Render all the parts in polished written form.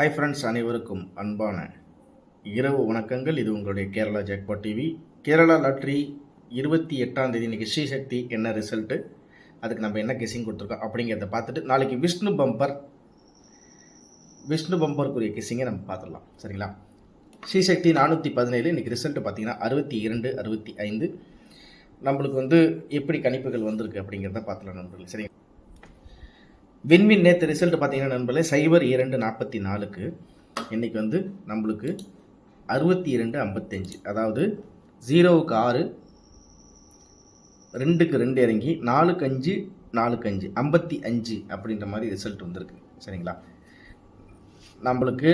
Hi friends, அனைவருக்கும் அன்பான இரவு வணக்கங்கள். இது உங்களுடைய Kerala jackpot TV. Kerala lottery 28ஆம் தேதி இன்றைக்கி ஸ்ரீசக்தி என்ன ரிசல்ட்டு, அதுக்கு நம்ம என்ன கெஸிங் கொடுத்துருக்கோம் அப்படிங்கிறத பார்த்துட்டு நாளைக்கு விஷ்ணு பம்பருக்குரிய கெஸிங்கை நம்ம பார்த்துடலாம். சரிங்களா? ஸ்ரீசக்தி 417, இன்றைக்கி ரிசல்ட்டு பார்த்தீங்கன்னா 62, 65. நம்மளுக்கு எப்படி கணிப்புகள் வந்திருக்கு அப்படிங்கிறத பார்த்துலாம் நண்பர்கள். சரிங்க, வின்வின் நேற்று ரிசல்ட் பார்த்தீங்கன்னா நண்பர்களே 02-44க்கு இன்றைக்கி நம்மளுக்கு 62-55, அதாவது 0க்கு 6, 2க்கு 2 இறங்கி 4க்கு 5, 4க்கு 5, 55 அப்படின்ற மாதிரி ரிசல்ட் வந்திருக்கு. சரிங்களா?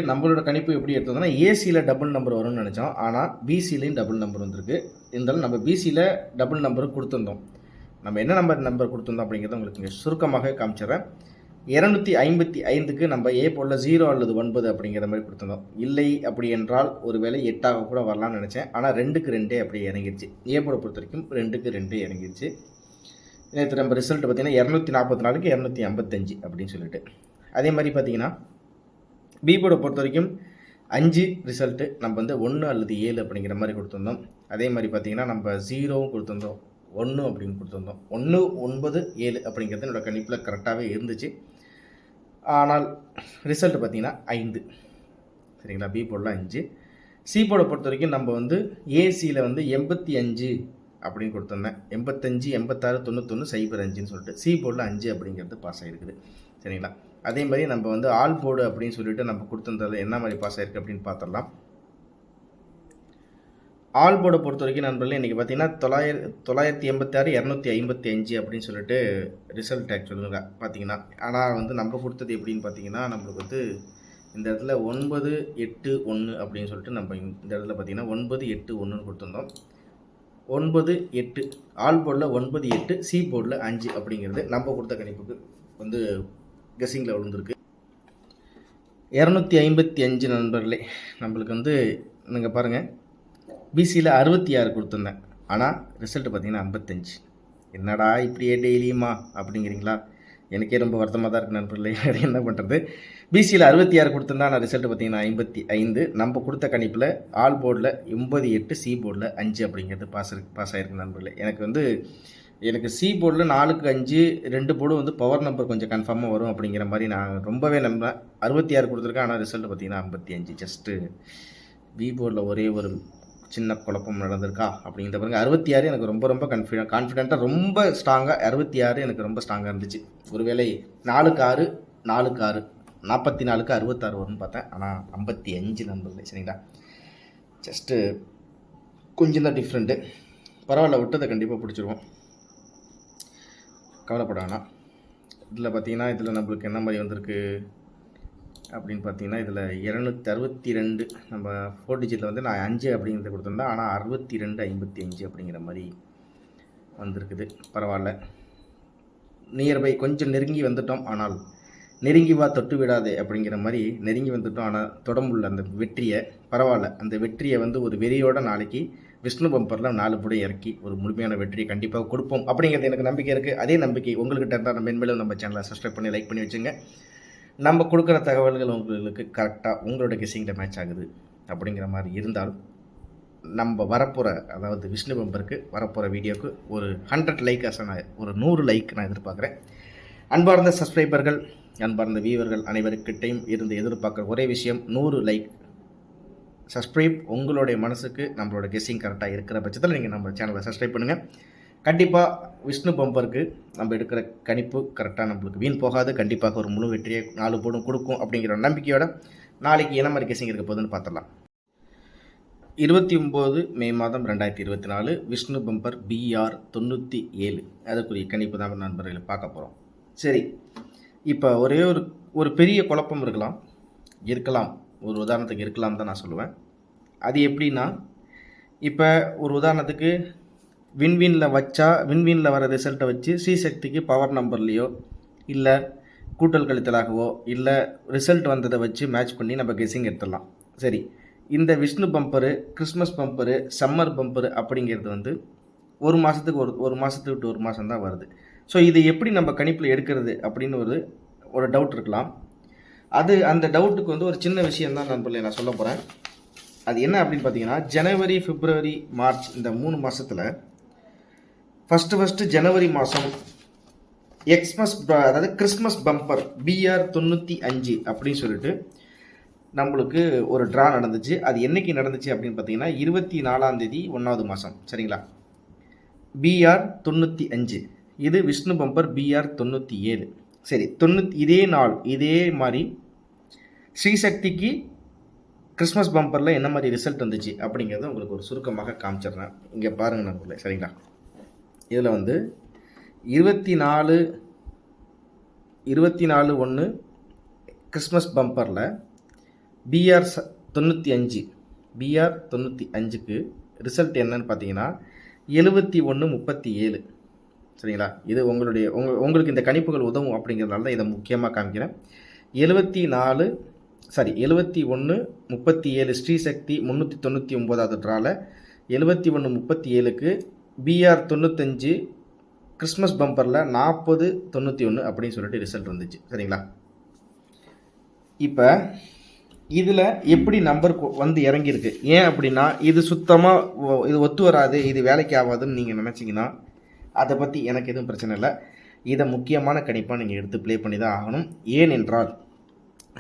நம்மளோட கணிப்பு எப்படி எடுத்தோம்னா ஏசியில் டபுள் நம்பர் வரும்னு நினச்சோம், ஆனால் பிசிலையும் டபுள் நம்பர் வந்திருக்கு. இருந்தாலும் நம்ம பிசியில் டபுள் நம்பரும் கொடுத்துருந்தோம். நம்ம என்ன நம்பர் கொடுத்துருந்தோம் அப்படிங்கிறத உங்களுக்கு இங்கே சுருக்கமாக காமிச்சிடுறேன். 255க்கு நம்ம ஏ போல் 0 அல்லது 9 அப்படிங்கிற மாதிரி கொடுத்துருந்தோம். இல்லை அப்படி என்றால் ஒரு வேளை 8ஆக கூட வரலாம்னு நினச்சேன், ஆனால் 2க்கு 2 அப்படி இறங்கிடுச்சு. ஏ போட பொறுத்த வரைக்கும் 2க்கு 2 இறங்கிடுச்சு. நேற்று நம்ம ரிசல்ட் பார்த்திங்கன்னா 244க்கு 255 அப்படின்னு சொல்லிட்டு. அதே மாதிரி பார்த்திங்கன்னா பி போர்டை பொறுத்த வரைக்கும் 5 ரிசல்ட்டு நம்ம 1 அல்லது 7 அப்படிங்கிற மாதிரி கொடுத்துருந்தோம். அதே மாதிரி பார்த்திங்கன்னா நம்ம 0வும் கொடுத்துருந்தோம், 1 அப்படின்னு கொடுத்துருந்தோம். 1, 9, 7 அப்படிங்கிறது என்னோடய கணிப்பில் கரெக்டாகவே இருந்துச்சு. ஆனால் ரிசல்ட் பார்த்திங்கன்னா 5. சரிங்களா? பி போர்டில் 5. சி போர்டை பொறுத்த வரைக்கும் நம்ம ஏசியில் 85 அப்படின்னு கொடுத்துருந்தேன். 85, 86, 91, 05ன்னு சொல்லிட்டு சி போர்டில் 5 அப்படிங்கிறது பாஸ் ஆகிருக்குது. சரிங்களா? அதே மாதிரி நம்ம ஆல் போர்டு அப்படின்னு சொல்லிட்டு நம்ம கொடுத்துருந்ததில் என்ன மாதிரி பாஸ் ஆகிருக்கு அப்படின்னு பார்த்துடலாம். ஆல் போர்டை பொறுத்த வரைக்கும் நண்பர்களே இன்றைக்கி பார்த்தீங்கன்னா 986, 255 அப்படின்னு சொல்லிட்டு ரிசல்ட் ஆக்சுவலுங்க பார்த்தீங்கன்னா. ஆனால் நம்ம கொடுத்தது எப்படின்னு பார்த்தீங்கன்னா நம்மளுக்கு இந்த இடத்துல 9, 8, 1 அப்படின்னு சொல்லிட்டு நம்ம இந்த இடத்துல பார்த்தீங்கன்னா 9, 8, 1ன்னு கொடுத்துருந்தோம். 9, 8 ஆல் போர்டில் 9, 8, சி போர்டில் 5 அப்படிங்கிறது நம்ம கொடுத்த கணிப்புக்கு கெஸ்ஸிங்கில் விழுந்திருக்கு. 255 நண்பர்களே நம்மளுக்கு நீங்கள் பாருங்கள், பிசியில் 66 கொடுத்துருந்தேன், ஆனால் ரிசல்ட்டு பார்த்திங்கன்னா 55. என்னடா இப்படியே டெய்லியுமா அப்படிங்கிறீங்களா? எனக்கே ரொம்ப வருத்தமாக தான் இருக்குது நண்பர்களே. என்ன பண்ணுறது? பிசியில் 66 கொடுத்துருந்தா, ஆனால் ரிசல்ட்டு பார்த்திங்கன்னா 55. நம்ம கொடுத்த கணிப்பில் ஆல் போர்டில் 9, 8, சி போர்டில் 5 அப்படிங்கிறது பாஸ் ஆகிருக்கு நண்பர்களே. எனக்கு சி போர்டில் 4க்கு 5, 2 போர்டு பவர் நம்பர் கொஞ்சம் கன்ஃபார்மாக வரும் அப்படிங்கிற மாதிரி நான் ரொம்பவே நம்புகிறேன். 66 கொடுத்துருக்கேன், ஆனால் ரிசல்ட்டு பார்த்திங்கன்னா 55. ஜஸ்ட்டு பி போர்டில் ஒரே ஒரு சின்ன குழப்பம் நடந்திருக்கா அப்படிங்கிற பாருங்க. 66 எனக்கு ரொம்ப கான்ஃபிடென்ட்டாக ரொம்ப ஸ்ட்ராங்காக 66 எனக்கு ரொம்ப ஸ்ட்ராங்காக இருந்துச்சு. ஒருவேளை 4க்கு 6, 4க்கு 6, 44க்கு 66 வரும்னு பார்த்தேன், ஆனால் 55 நண்பர்களே. சரிங்களா? ஜஸ்ட்டு கொஞ்சம் தான் டிஃப்ரெண்ட்டு. பரவாயில்ல, விட்டதை கண்டிப்பாக பிடிச்சிருவோம், கவலைப்பட வேணாம். இதில் பார்த்தீங்கன்னா இதில் நம்மளுக்கு என்ன மாதிரி வந்திருக்கு அப்படின்னு பார்த்தீங்கன்னா இதில் 262 நம்ம 4 டிஜிட்டில் நான் 5 அப்படிங்கிறத கொடுத்துருந்தேன், ஆனால் 62, 55 அப்படிங்கிற மாதிரி வந்திருக்குது. பரவாயில்ல, நியர்பை கொஞ்சம் நெருங்கி வந்துட்டோம். ஆனால் நெருங்கி வா தொட்டு விடாதே அப்படிங்கிற மாதிரி நெருங்கி வந்துட்டோம், ஆனால் தொடமுள்ள அந்த வெற்றியை பரவாயில்ல. அந்த வெற்றியை ஒரு வெறியோட நாளைக்கு விஷ்ணு பம்பரில் 4 படி இறக்கி ஒரு முழுமையான வெற்றியை கண்டிப்பாக கொடுப்போம் அப்படிங்கிறது எனக்கு நம்பிக்கை இருக்குது. அதே நம்பிக்கை உங்கள்கிட்ட இருந்தால் நம்ம மென்மேலும் நம்ம சேனலை சப்ஸ்கிரைப் பண்ணி லைக் பண்ணி வச்சுங்க. நம்ம கொடுக்குற தகவல்கள் உங்களுக்கு கரெக்டாக உங்களோட கெஸ்ஸிங்கில் மேட்ச் ஆகுது அப்படிங்கிற மாதிரி இருந்தால் நம்ம வரப்போகிற, அதாவது விஷ்ணு பம்பருக்கு வரப்போகிற வீடியோவுக்கு ஒரு 100 லைக்காக ஒரு 100 லைக் நான் எதிர்பார்க்குறேன். அன்பார்ந்த சப்ஸ்கிரைபர்கள், அன்பார்ந்த வியூவர்கள் அனைவருக்கிட்டையும் இருந்து எதிர்பார்க்குற ஒரே விஷயம் 100 லைக். சப்ஸ்கிரைப் உங்களுடைய மனசுக்கு நம்மளோட கெஸ்ஸிங் கரெக்டாக இருக்கிற பட்சத்தில் நீங்கள் நம்ம சேனலை சப்ஸ்கிரைப் பண்ணுங்கள். கண்டிப்பாக விஷ்ணு பம்பருக்கு நம்ம எடுக்கிற கணிப்பு கரெக்டாக நம்மளுக்கு வீண் போகாது. கண்டிப்பாக ஒரு முழு வெற்றியை 4 போர்டும் கொடுக்கும் அப்படிங்கிற நம்பிக்கையோட நாளைக்கு என்ன மாதிரி கெஸிங் இருக்க போகுதுன்னு பார்த்துடலாம். 29 மே மாதம் 2024 விஷ்ணு பம்பர் BR 97 அதுக்குரிய கணிப்பு தான் நண்பர்களை பார்க்க போகிறோம். சரி, இப்போ ஒரே ஒரு பெரிய குழப்பம் இருக்கலாம், ஒரு உதாரணத்துக்கு இருக்கலாம் தான் நான் சொல்லுவேன். அது எப்படின்னா, இப்போ ஒரு உதாரணத்துக்கு வின்வினில் வர ரிசல்ட்டை வச்சு ஸ்ரீசக்திக்கு பவர் நம்பர்லேயோ இல்லை கூட்டல் கழித்தலாகவோ இல்லை ரிசல்ட் வந்ததை வச்சு மேட்ச் பண்ணி நம்ம கெஸ்ஸிங் எடுத்துடலாம். சரி, இந்த Vishnu bumper, Christmas bumper, summer bumper அப்படிங்கிறது ஒரு மாதத்துக்கு ஒரு மாதத்துக்கு விட்டு ஒரு மாதம் தான் வருது. ஸோ இது எப்படி நம்ம கணிப்பில் எடுக்கிறது அப்படின்னு ஒரு டவுட் இருக்கலாம். அது அந்த டவுட்டுக்கு வந்து ஒரு சின்ன விஷயம் தான் நண்பர்களே நான் சொல்ல போகிறேன். அது என்ன அப்படின்னு பார்த்தீங்கன்னா, ஜனவரி, பிப்ரவரி, மார்ச் இந்த 3 மாதத்தில் ஃபஸ்ட்டு ஜனவரி மாதம் அதாவது கிறிஸ்மஸ் பம்பர் BR 95 அப்படின்னு சொல்லிட்டு நம்மளுக்கு ஒரு ட்ரா நடந்துச்சு. அது என்னைக்கு நடந்துச்சு அப்படின்னு பார்த்தீங்கன்னா 24ஆம் தேதி 1வது மாதம். சரிங்களா? BR 95. இது விஷ்ணு பம்பர் BR 97. சரி, இதே நாள் இதே மாதிரி ஸ்ரீசக்திக்கு கிறிஸ்மஸ் பம்பரில் என்ன மாதிரி ரிசல்ட் வந்துச்சு அப்படிங்கிறத உங்களுக்கு ஒரு சுருக்கமாக காமிச்சிடுறேன். இங்கே பாருங்கள் நண்பர்களே. சரிங்களா? இதில் வந்து 24/1 கிறிஸ்மஸ் பம்பரில் BR 95க்கு ரிசல்ட் என்னன்னு பார்த்தீங்கன்னா 71/37. சரிங்களா? இது உங்களுக்கு இந்த கணிப்புகள் உதவும் அப்படிங்கிறதுனால தான் இதை முக்கியமாக காமிக்கிறேன். 71/37 ஸ்ரீசக்தி 399வது ட்ராவில் 71/37க்கு BR 95 கிறிஸ்மஸ் பம்பரில் 40/91 அப்படின்னு சொல்லிட்டு ரிசல்ட் வந்துச்சு. சரிங்களா? இப்போ இதில் எப்படி நம்பர் வந்து இறங்கியிருக்கு, ஏன் அப்படின்னா இது சுத்தமாக இது ஒத்து வராது, இது வேலைக்கு ஆகாதுன்னு நீங்கள் நினச்சிங்கன்னா அதை பற்றி எனக்கு எதுவும் பிரச்சனை இல்லை. இதை முக்கியமான கணிப்பாக நீங்கள் எடுத்து ப்ளே பண்ணி தான் ஆகணும். ஏனென்றால்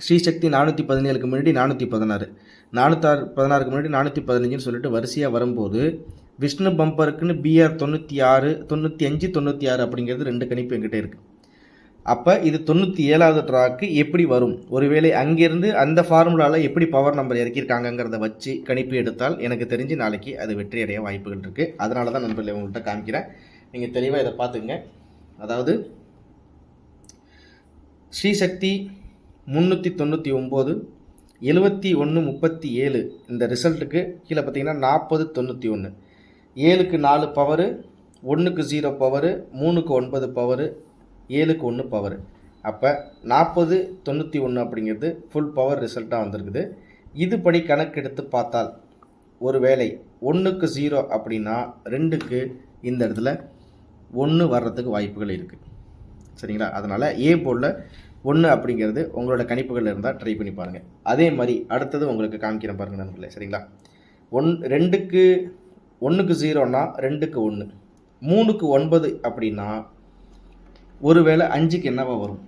ஸ்ரீசக்தி 417க்கு முன்னாடி 416, 416க்கு முன்னாடி 415ன்னு சொல்லிட்டு வரிசையாக வரும்போது விஷ்ணு பம்பருக்குன்னு BR 96, 95, 96 அப்படிங்கிறது 2 கணிப்பு என்கிட்ட இருக்குது. அப்போ இது 97வது ட்ராக்கு எப்படி வரும், ஒருவேளை அங்கேருந்து அந்த ஃபார்முலாவில் எப்படி பவர் நம்பர் இறக்கியிருக்காங்கங்கிறத வச்சு கணிப்பு எடுத்தால் எனக்கு தெரிஞ்சு நாளைக்கு அது வெற்றி அடைய வாய்ப்புகள் இருக்குது. அதனால தான் நண்பர்களே உங்கள்கிட்ட காமிக்கிறேன். நீங்கள் தெளிவாக இதை பார்த்துக்குங்க. அதாவது ஸ்ரீசக்தி 399, 71/37 இந்த ரிசல்ட்டுக்கு கீழே பார்த்தீங்கன்னா 40/91, 7க்கு 4 பவரு, 1க்கு 0 பவரு, 3க்கு 9 பவரு, 7க்கு 1 பவர். அப்போ 40/91 அப்படிங்கிறது ஃபுல் பவர் ரிசல்ட்டாக வந்திருக்குது. இதுபடி கணக்கெடுத்து பார்த்தால் ஒருவேளை 1க்கு 0 அப்படின்னா 2க்கு இந்த இடத்துல 1 வர்றதுக்கு வாய்ப்புகள் இருக்குது. சரிங்களா? அதனால் ஏ போர்டில் 1 அப்படிங்கிறது உங்களோட கணிப்புகள் இருந்தால் ட்ரை பண்ணி பாருங்கள். அதே மாதிரி அடுத்தது உங்களுக்கு காமிக்கிறேன் பாருங்கள் நண்பர்களே. சரிங்களா? 1க்கு 0னா 2க்கு 1, 3க்கு 9 அப்படின்னா ஒருவேளை 5க்கு என்னவா வரும்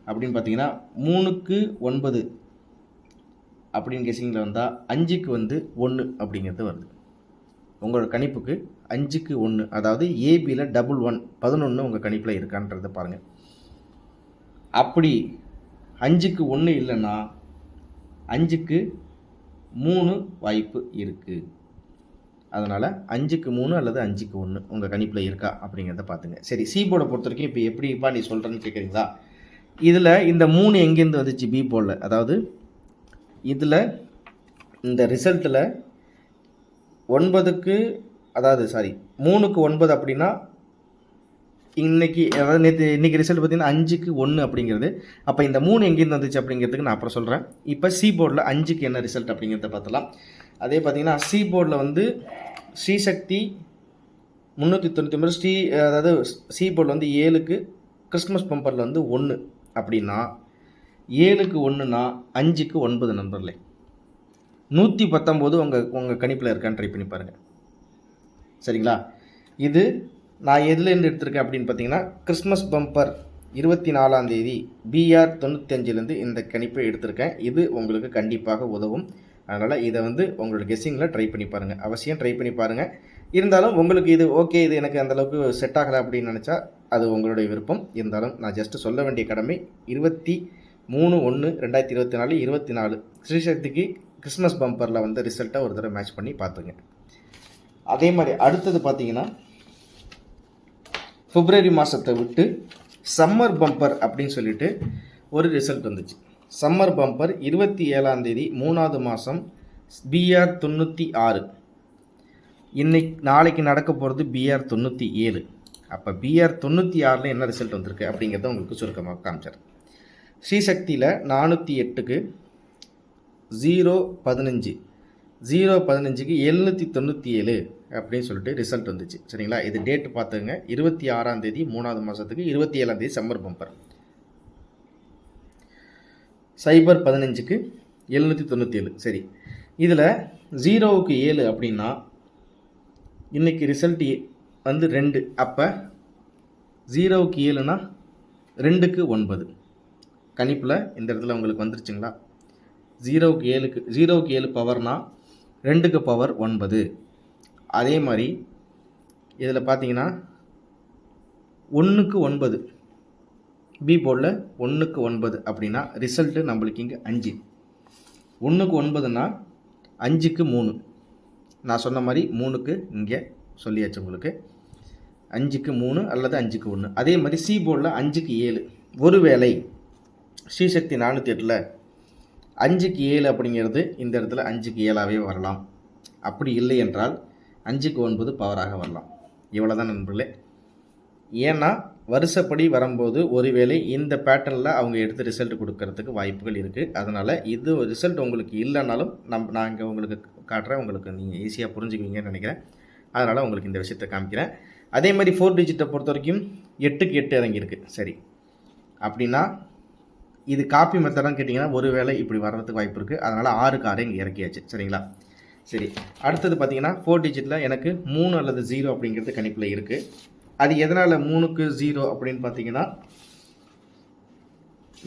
அப்படின்னு பார்த்தீங்கன்னா 3க்கு 9 அப்படின்னு கெஸிங்கில் வந்தால் 5க்கு வந்து 1 அப்படிங்கிறது வருது. உங்களோட கணிப்புக்கு 5க்கு 1, அதாவது ஏபியில் 11 உங்கள் கணிப்பில் இருக்கான்றதை பாருங்கள். அப்படி 5க்கு 1 இல்லைன்னா 5க்கு 3 வாய்ப்பு இருக்குது. அதனால் 5க்கு 3 அல்லது 5க்கு 1 உங்கள் கணிப்பில் இருக்கா அப்படிங்கிறத பார்த்துங்க. சரி, சி போர்டை பொறுத்த வரைக்கும் இப்போ எப்படிப்பா நீ சொல்கிறேன்னு கேட்குறீங்களா? இதில் இந்த 3 எங்கேருந்து வந்துச்சு பி போர்டில்? அதாவது இதில் இந்த ரிசல்ட்டில் 3க்கு 9 அப்படின்னா இன்றைக்கி ரிசல்ட் பார்த்தீங்கன்னா 5க்கு 1 அப்படிங்கிறது. அப்போ இந்த 3 எங்கேருந்து வந்துச்சு அப்படிங்கிறதுக்கு நான் அப்புறம் சொல்கிறேன். இப்போ சி போர்டில் 5க்கு என்ன ரிசல்ட் அப்படிங்கிறத பார்த்தலாம். அதே பார்த்தீங்கன்னா சி போர்டில் வந்து ஸ்ரீசக்தி 399, அதாவது சி போர்டில் வந்து 7க்கு கிறிஸ்மஸ் பம்பரில் வந்து 1 அப்படின்னா 7க்கு 1னா 5க்கு 9 நண்பர்களே. 119 உங்கள் கணிப்பில் இருக்கான்னு ட்ரை பண்ணி பாருங்கள். சரிங்களா? இது நான் எதுலேருந்து எடுத்திருக்கேன் அப்படின்னு பார்த்தீங்கன்னா கிறிஸ்மஸ் பம்பர் 24ஆம் தேதி BR 95லேருந்து இந்த கணிப்பை எடுத்திருக்கேன். இது உங்களுக்கு கண்டிப்பாக உதவும். அதனால் இதை வந்து உங்களோட கெஸ்ஸிங்கில் ட்ரை பண்ணி பாருங்கள். அவசியம் ட்ரை பண்ணி பாருங்கள். இருந்தாலும் உங்களுக்கு இது ஓகே, இது எனக்கு அந்தளவுக்கு செட் ஆகலை அப்படின்னு நினச்சா அது உங்களுடைய விருப்பம். இருந்தாலும் நான் ஜஸ்ட்டு சொல்ல வேண்டிய கடமை 23/1/2024 24 ஸ்ரீசக்திக்கு கிறிஸ்மஸ் பம்பரில் வந்து ரிசல்ட்டை ஒரு தடவை மேட்ச் பண்ணி பார்த்துங்க. அதே மாதிரி அடுத்தது பார்த்தீங்கன்னா பிப்ரவரி மாதத்தை விட்டு சம்மர் பம்பர் அப்படின்னு சொல்லிட்டு ஒரு ரிசல்ட் வந்துச்சு. சம்மர் பம்பர் 27ஆம் தேதி 3வது மாதம் BR 96. நாளைக்கு நடக்க போகிறது BR 97. அப்போ BR 96ல் என்ன ரிசல்ட் வந்திருக்கு அப்படிங்கிறத உங்களுக்கு சுருக்கமாக காமிச்சார். ஸ்ரீசக்தியில் 408க்கு 015, 015க்கு 797 அப்படின்னு சொல்லிட்டு ரிசல்ட் வந்துச்சு. சரிங்களா? இது டேட்டு பார்த்துங்க. 26ஆம் தேதி 3வது மாதத்துக்கு 27ஆம் தேதி சம்மர் பம்பர். சைபர் 15க்கு 797. சரி, இதில் 0க்கு 7 அப்படின்னா இன்றைக்கி ரிசல்ட் வந்து 2. அப்போ 0க்கு 7னா 2க்கு 9. கணிப்பில் இந்த இடத்துல உங்களுக்கு வந்துருச்சுங்களா? 0க்கு 7 பவர்னா 2க்கு பவர் 9. அதே மாதிரி இதில் பார்த்தீங்கன்னா 1க்கு 9, பி போர்டில் 1க்கு 9 அப்படின்னா ரிசல்ட்டு நம்மளுக்கு இங்கே 5. 1க்கு 9னா 5க்கு 3. நான் சொன்ன மாதிரி 3க்கு இங்கே சொல்லியாச்சு உங்களுக்கு. 5க்கு 3 அல்லது 5க்கு 1. அதே மாதிரி சி போர்டில் 5க்கு 7. ஒருவேளை ஸ்ரீசக்தி 408ல் 5க்கு 7 அப்படிங்கிறது இந்த இடத்துல 5க்கு 7ஆகவே வரலாம். அப்படி இல்லை என்றால் 5க்கு 9 பவராக வரலாம். இவ்வளோ தான் நண்பர்களே. ஏன்னா வருஷப்படி வரும்போது ஒருவேளை இந்த பேட்டர்னில் அவங்க எடுத்து ரிசல்ட் கொடுக்கறதுக்கு வாய்ப்புகள் இருக்குது. அதனால் இது ரிசல்ட் உங்களுக்கு இல்லைனாலும் நான் இங்கே உங்களுக்கு காட்டுறேன். உங்களுக்கு நீங்கள் ஈஸியாக புரிஞ்சுக்குவீங்கன்னு நினைக்கிறேன். அதனால் உங்களுக்கு இந்த விஷயத்தை காமிக்கிறேன். அதே மாதிரி 4 டிஜிட்டை பொறுத்த வரைக்கும் 8க்கு 8 இறங்கியிருக்கு. சரி, அப்படின்னா இது காப்பி மெத்தடான்னு கேட்டிங்கன்னா ஒருவேளை இப்படி வர்றதுக்கு வாய்ப்பு இருக்குது. அதனால் 6க்கு 6 இங்கே இறக்கியாச்சு. சரிங்களா? சரி, அடுத்தது பார்த்தீங்கன்னா 4 டிஜிட்டில் எனக்கு 3 அல்லது 0 அப்படிங்கிறது கணிப்பில் இருக்குது. அது எதனால் 3க்கு 0 அப்படின்னு பார்த்தீங்கன்னா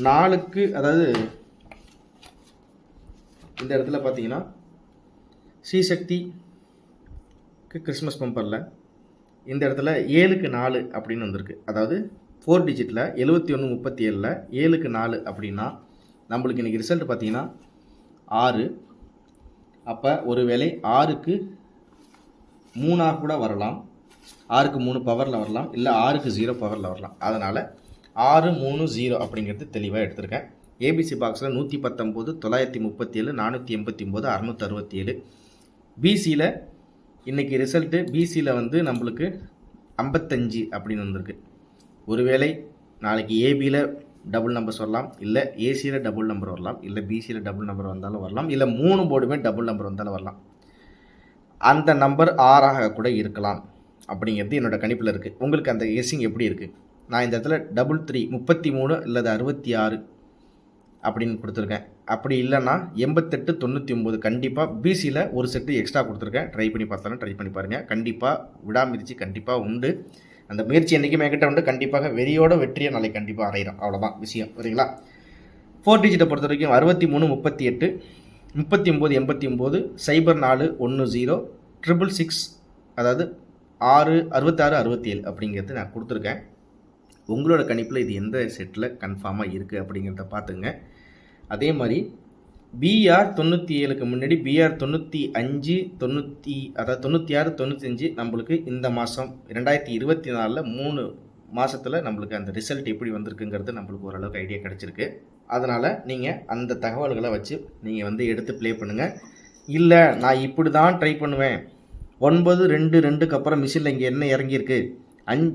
4க்கு, அதாவது இந்த இடத்துல பார்த்தீங்கன்னா ஸ்ரீசக்திக்கு கிறிஸ்மஸ் பம்பரில் இந்த இடத்துல 7க்கு 4 அப்படின்னு வந்திருக்கு. அதாவது 4 டிஜிட்டில் 7137ல் 7க்கு 4 அப்படின்னா நம்மளுக்கு இன்றைக்கி ரிசல்ட் பார்த்தீங்கன்னா 6. அப்போ ஒருவேளை 6க்கு 3ஆக கூட வரலாம், 6க்கு 3 பவரில் வரலாம், இல்லை 6க்கு 0 பவரில் வரலாம். அதனால் 6 3 0 அப்படிங்கிறது தெளிவாக எடுத்திருக்கேன். ஏபிசி பாக்ஸில் 119, 937, 489, 667. பிசியில் இன்றைக்கி ரிசல்ட்டு பிசியில் வந்து நம்மளுக்கு 55 அப்படின்னு வந்திருக்கு. ஒருவேளை நாளைக்கு ஏபியில் டபுள் நம்பர்ஸ் வரலாம், இல்லை ஏசியில் டபுள் நம்பர் வரலாம், இல்லை பிசியில் டபுள் நம்பர் வந்தாலும் வரலாம், இல்லை 3 போர்டுமே டபுள் நம்பர் வந்தாலும் வரலாம். அந்த நம்பர் 6ஆக கூட இருக்கலாம் அப்படிங்கிறது என்னோடய கணிப்பில் இருக்குது. உங்களுக்கு அந்த கெஸ்ஸிங் எப்படி இருக்குது? நான் இந்த இடத்துல 3 33 அல்லது 66 அப்படின்னு கொடுத்துருக்கேன். அப்படி இல்லைன்னா 88 99 கண்டிப்பாக பிசியில் ஒரு செட்டு எக்ஸ்ட்ரா கொடுத்துருக்கேன். ட்ரை பண்ணி பார்த்தாலும் ட்ரை பண்ணி பாருங்கள். கண்டிப்பாக விடாமுயற்சி கண்டிப்பாக உண்டு. அந்த முயற்சி என்றைக்குமே என்கிட்ட உண்டு. கண்டிப்பாக வெறியோட வெற்றியை நாளைக்கு கண்டிப்பாக அடையிறோம். அவ்வளோதான் விஷயம். சரிங்களா? 4 டிஜிட்டை பொறுத்த வரைக்கும் 63 38 39 89 04 10 666, அதாவது 6 66 67 அப்படிங்கிறது நான் கொடுத்துருக்கேன். உங்களோட கணிப்பில் இது எந்த செட்டில் கன்ஃபார்மாக இருக்குது அப்படிங்கிறத பார்த்துங்க. அதே மாதிரி பிஆர் 97க்கு முன்னாடி பிஆர் 95 அதாவது 96 95 நம்மளுக்கு இந்த மாதம் 2024 3 மாதத்தில் நம்மளுக்கு அந்த ரிசல்ட் எப்படி வந்திருக்குங்கிறது நம்மளுக்கு ஓரளவுக்கு ஐடியா கிடச்சிருக்கு. அதனால் நீங்கள் அந்த தகவல்களை வச்சு நீங்கள் வந்து எடுத்து ப்ளே பண்ணுங்கள். இல்லை நான் இப்படி தான் ட்ரை பண்ணுவேன், 9 2 2க்கு அப்புறம் மிஷினில் இங்கே என்ன இறங்கியிருக்கு,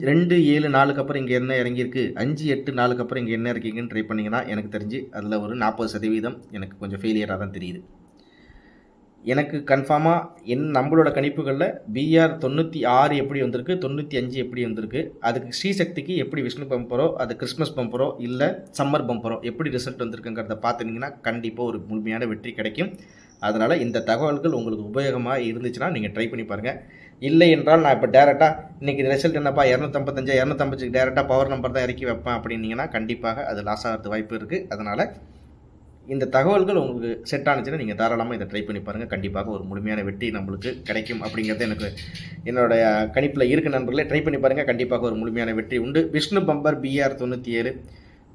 2 7 4க்கு அப்புறம் இங்கே என்ன இறங்கியிருக்கு, 5 8 4க்கு அப்புறம் இங்கே என்ன இருக்கீங்கன்னு ட்ரை பண்ணிங்கன்னா எனக்கு தெரிஞ்சு அதில் ஒரு 40% எனக்கு கொஞ்சம் ஃபெயிலியராக தான் தெரியுது. எனக்கு கன்ஃபார்மாக நம்மளோட கணிப்புகளில் பிஆர் 96 எப்படி வந்திருக்கு, 95 எப்படி வந்திருக்கு, அதுக்கு ஸ்ரீசக்திக்கு எப்படி விஷ்ணு பம்பரோ, அது கிறிஸ்மஸ் பம்பரோ, இல்லை சம்மர் பம்பரோ எப்படி ரிசல்ட் வந்திருக்குங்கிறத பார்த்துட்டிங்கன்னா கண்டிப்பாக ஒரு முழுமையான வெற்றி கிடைக்கும். அதனால் இந்த தகவல்கள் உங்களுக்கு உபயோகமாக இருந்துச்சுன்னா நீங்கள் ட்ரை பண்ணி பாருங்கள். இல்லை என்றால் நான் இப்போ டேரெக்டாக இன்றைக்கி ரிசல்ட் என்னப்பா 255 250 டேரெக்டாக பவர் நம்பர் தான் இறக்கி வைப்பேன் அப்படின்னீங்கன்னா கண்டிப்பாக அது லாஸ் ஆகிறது வாய்ப்பு இருக்குது. அதனால் இந்த தகவல்கள் உங்களுக்கு செட் ஆனிச்சுன்னா நீங்கள் தாராளமாக இதை ட்ரை பண்ணி பாருங்கள். கண்டிப்பாக ஒரு முழுமையான வெற்றி நம்மளுக்கு கிடைக்கும் அப்படிங்கிறது எனக்கு என்னுடைய கணிப்பில் இருக்குது. நண்பர்களே, ட்ரை பண்ணி பாருங்கள். கண்டிப்பாக ஒரு முழுமையான வெற்றி உண்டு. விஷ்ணு பம்பர் பிஆர் 97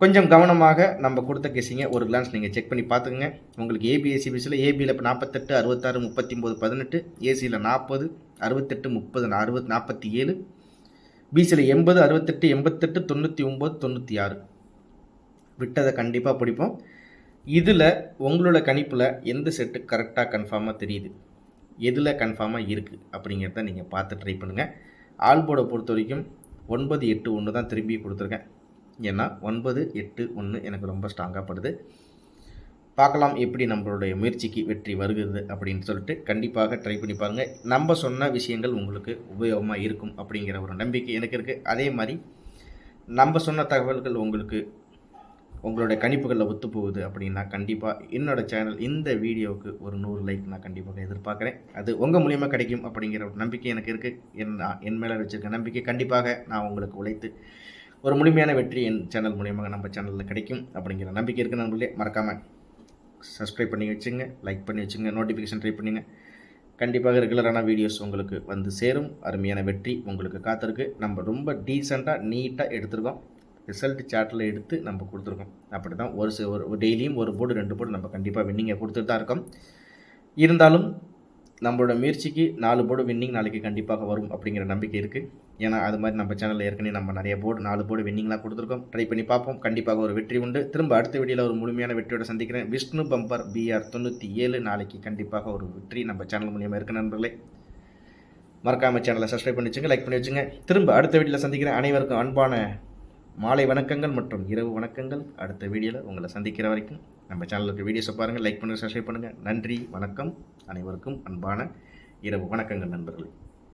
கொஞ்சம் கவனமாக நம்ம கொடுத்த கெஸிங்கை ஒரு கிளான்ஸ் நீங்கள் செக் பண்ணி பார்த்துக்குங்க. உங்களுக்கு ஏபிஎஸ்சிபிசியில் ஏபியில் இப்போ 48 66 39 18, ஏசியில் 40 68 30 60 47, பிசியில் 80 68 88 99 96 விட்டதை கண்டிப்பாக பிடிப்போம். இதில் உங்களோட கணிப்பில் எந்த செட்டு கரெக்டாக கன்ஃபார்மாக தெரியுது, எதில் கன்ஃபார்மாக இருக்குது அப்படிங்கிறத நீங்கள் பார்த்து ட்ரை பண்ணுங்கள். ஆல்போர்டை பொறுத்த வரைக்கும் 9 8 1 தான் திரும்பி கொடுத்துருக்கேன். ஏன்னா 9 8 1 எனக்கு ரொம்ப ஸ்ட்ராங்காக படுது. பார்க்கலாம் எப்படி நம்மளுடைய முயற்சிக்கு வெற்றி வருகிறது அப்படின்னு சொல்லிட்டு கண்டிப்பாக ட்ரை பண்ணி பாருங்கள். நம்ம சொன்ன விஷயங்கள் உங்களுக்கு உபயோகமாக இருக்கும் அப்படிங்கிற ஒரு நம்பிக்கை எனக்கு இருக்குது. அதே மாதிரி நம்ம சொன்ன தகவல்கள் உங்களுக்கு உங்களுடைய கணிப்புகளில் ஒத்து போகுது அப்படின்னா கண்டிப்பாக என்னோடய சேனல் இந்த வீடியோவுக்கு ஒரு 100 லைக் நான் கண்டிப்பாக எதிர்பார்க்குறேன். அது உங்கள் மூலியமாக கிடைக்கும் அப்படிங்கிற ஒரு நம்பிக்கை எனக்கு இருக்குது. என் மேலே வச்சுருக்க நம்பிக்கை கண்டிப்பாக நான் உங்களுக்கு உழைத்து ஒரு முழுமையான வெற்றி என் சேனல் மூலியமாக நம்ம சேனலில் கிடைக்கும் அப்படிங்கிற நம்பிக்கை இருக்குது. நண்பர்களே, மறக்காமல் சப்ஸ்கிரைப் பண்ணி வச்சுங்க, லைக் பண்ணி வச்சுங்க, நோட்டிஃபிகேஷன் ட்ரை பண்ணுங்க. கண்டிப்பாக ரெகுலரான வீடியோஸ் உங்களுக்கு வந்து சேரும். அருமையான வெற்றி உங்களுக்கு காத்திருக்கு. நம்ம ரொம்ப டீசெண்டாக நீட்டாக எடுத்துருக்கோம். ரிசல்ட் சார்ட்டில் எடுத்து நம்ம கொடுத்துருக்கோம். அப்படி தான் ஒரு டெய்லியும் ஒரு போர்டு 2 போர்டு நம்ம கண்டிப்பாக வின்னிங்கை கொடுத்துட்டு தான் இருக்கோம். இருந்தாலும் நம்மளோட முயற்சிக்கு 4 போர்டு வின்னிங் நாளைக்கு கண்டிப்பாக வரும் அப்படிங்கிற நம்பிக்கை இருக்குது. ஏன்னா அது மாதிரி நம்ம சேனலில் ஏற்கனவே நம்ம நிறைய போர்டு 4 போர்டு வின்னிங்லாம் கொடுத்துருக்கோம். ட்ரை பண்ணி பார்ப்போம். கண்டிப்பாக ஒரு வெற்றி உண்டு. திரும்ப அடுத்த வீடியோவில் ஒரு முழுமையான வெற்றியோட சந்திக்கிறேன். விஷ்ணு பம்பர் BR 97 நாளைக்கு கண்டிப்பாக ஒரு வெற்றி நம்ம சேனல் மூலியமாக இருக்கு. நண்பர்களே, மறக்காமல் சேனலை சப்ஸ்கிரைப் பண்ணி வச்சுங்க, லைக் பண்ணி வச்சுங்க. திரும்ப அடுத்த வீடியோவில் சந்திக்கிறேன். அனைவருக்கும் அன்பான மாலை வணக்கங்கள் மற்றும் இரவு வணக்கங்கள். அடுத்த வீடியோவில் உங்களை சந்திக்கிற வரைக்கும் நம்ம சேனலுக்கு வீடியோஸை பாருங்கள், லைக் பண்ணுங்கள், சப்ஸ்கிரைப் பண்ணுங்கள். நன்றி, வணக்கம். அனைவருக்கும் அன்பான இரவு வணக்கங்கள் நண்பர்களே.